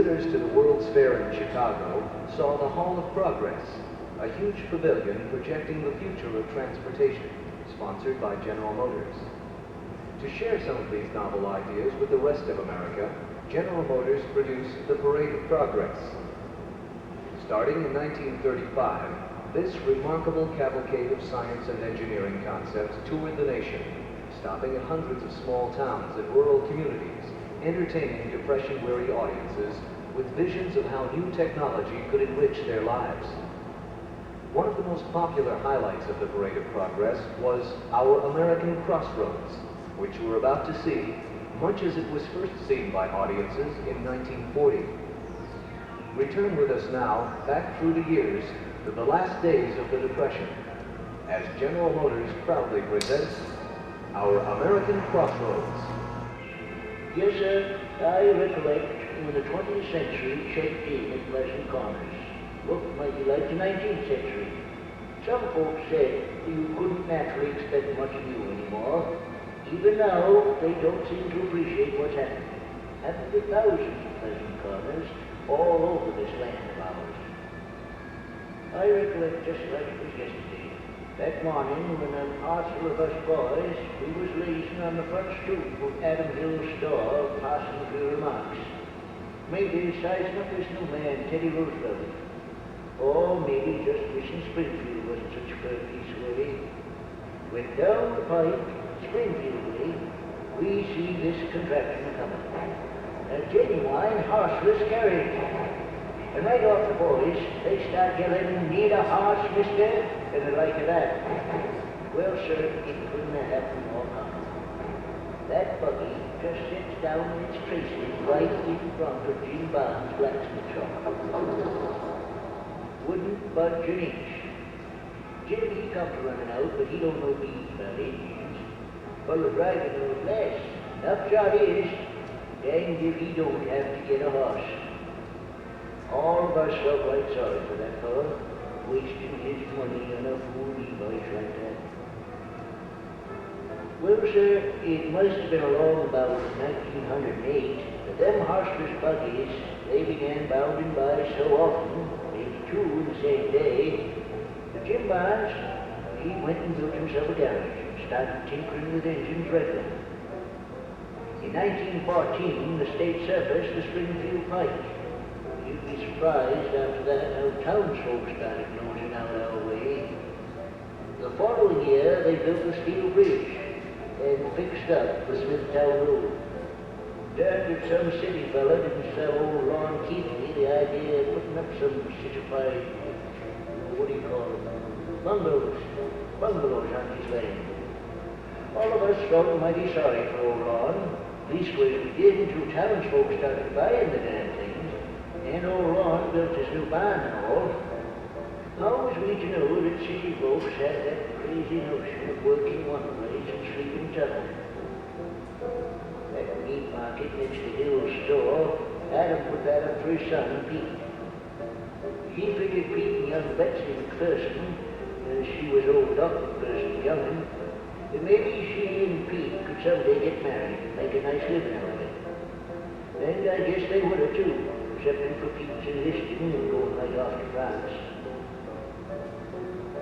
Visitors to the World's Fair in Chicago saw the Hall of Progress, a huge pavilion projecting the future of transportation, sponsored by General Motors. To share some of these novel ideas with the rest of America, General Motors produced the Parade of Progress. Starting in 1935, this remarkable cavalcade of science and engineering concepts toured the nation, stopping at hundreds of small towns and rural communities, entertaining depression-weary audiences with visions of how new technology could enrich their lives. One of the most popular highlights of the Parade of Progress was Our American Crossroads, which we're about to see, much as it was first seen by audiences in 1940. Return with us now, back through the years, to the last days of the Depression, as General Motors proudly presents Our American Crossroads. Yes, sir, I recollect when the 20th century checked in at Pleasant Corners. Looked mighty like the 19th century. Some folks said you couldn't naturally expect much new anymore. Even now, they don't seem to appreciate what's happening. Happened to thousands of Pleasant Corners all over this land of ours. I recollect just like it was yesterday. That morning, when an parcel of us boys, we was lazing on the front stoop of Adam Hill's store, passing through remarks. Maybe sizing up this new man, Teddy Roosevelt. Or maybe just wishing Springfield wasn't such a fair piece way. Went down the pike, Springfield way, we see this contraption coming. A genuine horseless carriage. And right off the boys, they start yelling, "Need a horse, mister?" and the like of that. Well, sir, it couldn't have happened more common. That buggy just sits down in its traces right in front of Jim Barnes' blacksmith shop. Wouldn't budge an inch. Jim, he comes running out, but he don't know beans about engines. Fellow driving knows less. Upshot is, danged if he don't have to get a horse. All of us felt right sorry for that fellow, wasting his money on a fool device like that. Well, sir, it must have been along about 1908 that them horseless buggies, they began bounding by so often, maybe two in the same day, that Jim Barnes, he went and built himself a garage and started tinkering with engines regularly. In 1914, the state surfaced the Springfield Pike. You'd be surprised after that how townsfolk started nosing out our way. The following year, they built a steel bridge and fixed up the Smithtown Road. Turned that some city fella didn't sell old Lon Keatley the idea of putting up some citified, what do you call them, bungalows on his land. All of us felt mighty sorry for old Lon. Leastways we did until townsfolk started buying the damn things. And old Lon built his new barn and all. How was we to know that city folks had that crazy notion of working one place and sleeping t'other? That meat market next to Hill's store, Adam put that up for his son, Pete. He figured Pete and young Betsy McPherson, she was old Doc McPherson's young'un, that maybe she and Pete could someday get married and make a nice living out of it. And I guess they would have too, excepting for Pete's enlisting and going right off to France.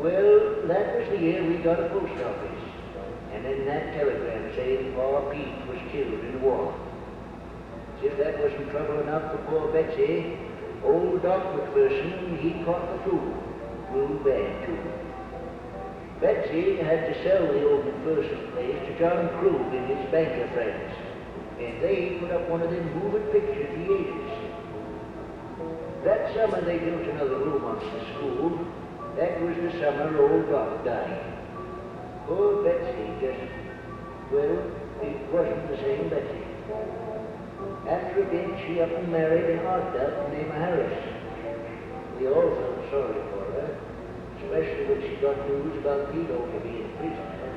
Well, that was the year we got a post office, and then that telegram saying poor Pete was killed in the war. As if that wasn't trouble enough for poor Betsy, old Doc McPherson, he caught the flu, real bad too. Betsy had to sell the old McPherson place to John Krug and his banker friends, and they put up one of them moving picture theaters. That summer they built another room on the school. That was the summer old Doc died. Poor Betsy just, well, it wasn't the same Betsy. After a bit, she up and married an art duck named Harris. We all felt sorry for her, especially when she got news about Pete only being a prisoner.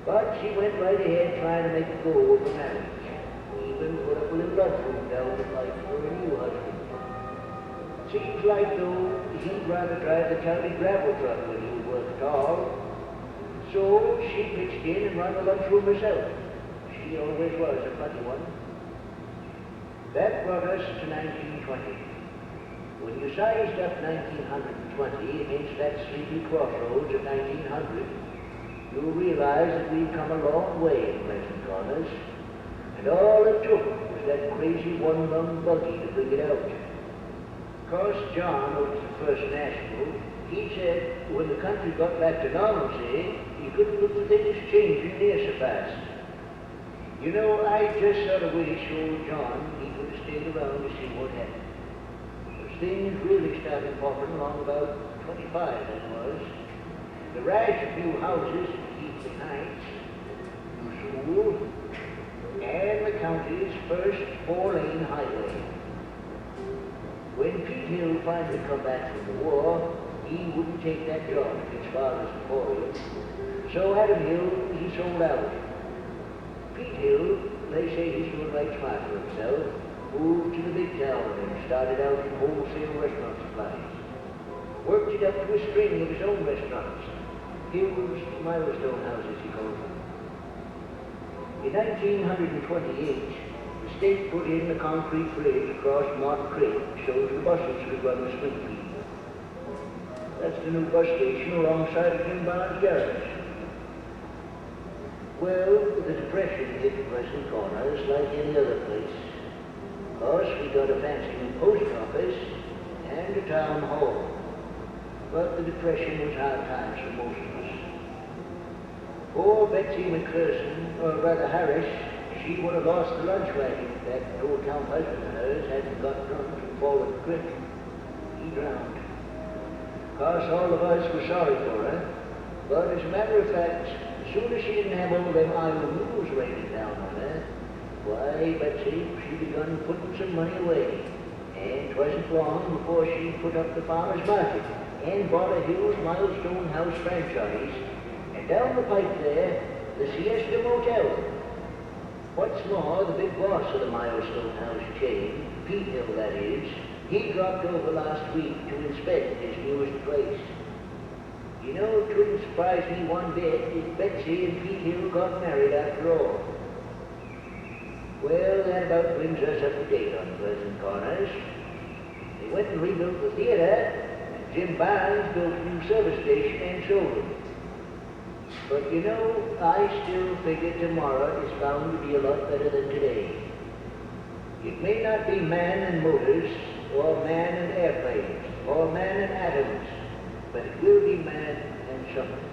But she went right ahead trying to make a go of the marriage. Even put up with a blood food down the pipe for a new husband. Seems like, though, he'd rather drive the county gravel truck when he would work at all. So she pitched in and run the lunchroom herself. She always was a funny one. That brought us to 1920. When you sized up 1920 against that sleepy crossroads of 1900, you'll realize that we've come a long way in Pleasant Corners, and all it took was that crazy one-lung buggy to bring it out. Of course, John, who was the first national, he said when the country got back to normalcy, you couldn't look for things changing near so fast. You know, I just sort of wish old John, he could have stayed around to see what happened. Things really started popping along about 25, that was. The rash of new houses in Keighley Heights, new school, and the county's first four-lane highway. When Pete Hill finally come back from the war, he wouldn't take that job at his father's emporium. So Adam Hill, he sold out. Pete Hill, they say he's doing right smart for himself, moved to the big town and started out in wholesale restaurant supplies. Worked it up to a string of his own restaurants. Hill's Milestone houses, he called them. In 1928, the state put in a concrete bridge across Mott Creek so the buses could run the swing people. That's the new bus station alongside of Jim Barnes' garage. Well, the Depression hit Pleasant Corners like any other place. Of course, we got a fancy new post office and a town hall. But the Depression was hard times for most of us. Poor Betsy McPherson, or rather Harris, she would have lost the lunch wagon if that old town husband of hers hadn't got drunk and fallen the creek. He drowned. Of course, all of us were sorry for her, but as a matter of fact, as soon as she didn't have all them Iowa mules raining down on her, why, Betsy, she begun putting some money away. And 'twasn't long before she put up the farmer's market and bought a Hills Milestone House franchise. And down the pike there, the Siesta Motel. What's more, the big boss of the Milestone House chain, Pete Hill that is, he dropped over last week to inspect his newest place. You know, it wouldn't surprise me one bit if Betsy and Pete Hill got married after all. Well, that about brings us up to date on Pleasant Corners. They went and rebuilt the theater, and Jim Barnes built a new service station and showroom. But you know, I still figure tomorrow is bound to be a lot better than today. It may not be man and motors, or man and airplanes, or man and atoms, but it will be man and something.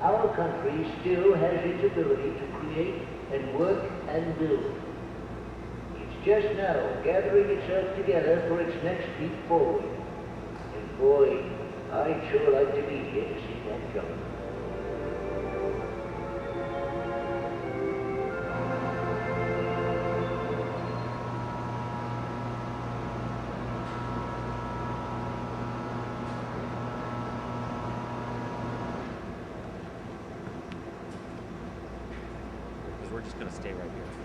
Our country still has its ability to create and work and build. It's just now gathering itself together for its next leap forward. And boy, I'd sure like to be here to see that jump. We're just gonna stay right here.